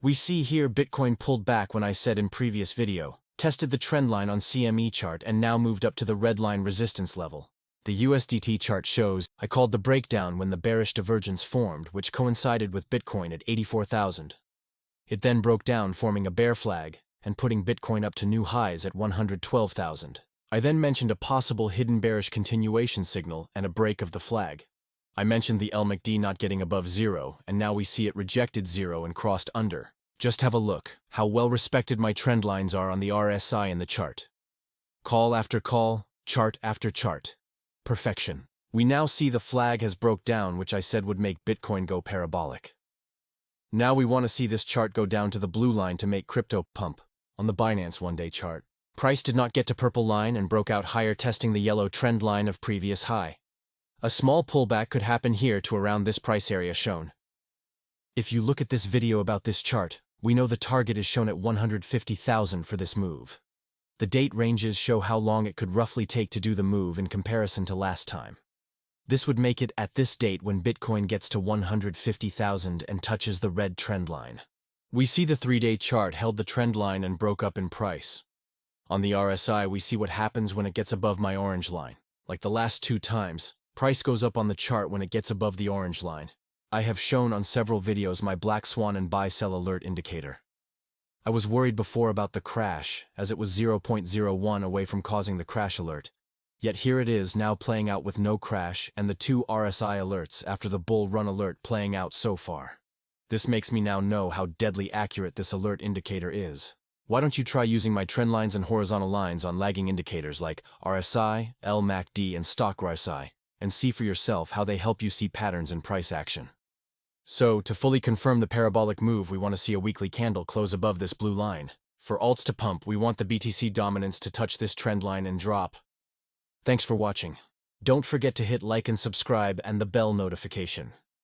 We see here Bitcoin pulled back when I said in previous video, tested the trend line on CME chart and now moved up to the red line resistance level. The USDT chart shows I called the breakdown when the bearish divergence formed, which coincided with Bitcoin at 84,000. It then broke down, forming a bear flag and putting Bitcoin up to new highs at 112,000. I then mentioned a possible hidden bearish continuation signal and a break of the flag. I mentioned the LMACD not getting above zero, and now we see it rejected zero and crossed under. Just have a look how well respected my trend lines are on the RSI in the chart. Call after call, chart after chart. Perfection. We now see the flag has broke down, which I said would make Bitcoin go parabolic. Now we want to see this chart go down to the blue line to make crypto pump. On the Binance one-day chart, price did not get to purple line and broke out higher, testing the yellow trend line of previous high. A small pullback could happen here to around this price area shown. If you look at this video about this chart, we know the target is shown at 150,000 for this move. The date ranges show how long it could roughly take to do the move in comparison to last time. This would make it at this date when Bitcoin gets to 150,000 and touches the red trend line. We see the 3-day chart held the trend line and broke up in price. On the RSI, we see what happens when it gets above my orange line. Like the last 2 times, price goes up on the chart when it gets above the orange line. I have shown on several videos my black swan and buy-sell alert indicator. I was worried before about the crash, as it was 0.01 away from causing the crash alert. Yet here it is now playing out with no crash and the 2 RSI alerts after the bull run alert playing out so far. This makes me now know how deadly accurate this alert indicator is. Why don't you try using my trend lines and horizontal lines on lagging indicators like RSI, LMACD, and stock RSI, and see for yourself how they help you see patterns in price action. So, to fully confirm the parabolic move, we want to see a weekly candle close above this blue line. For alts to pump, we want the BTC dominance to touch this trend line and drop. Thanks for watching. Don't forget to hit like and subscribe and the bell notification.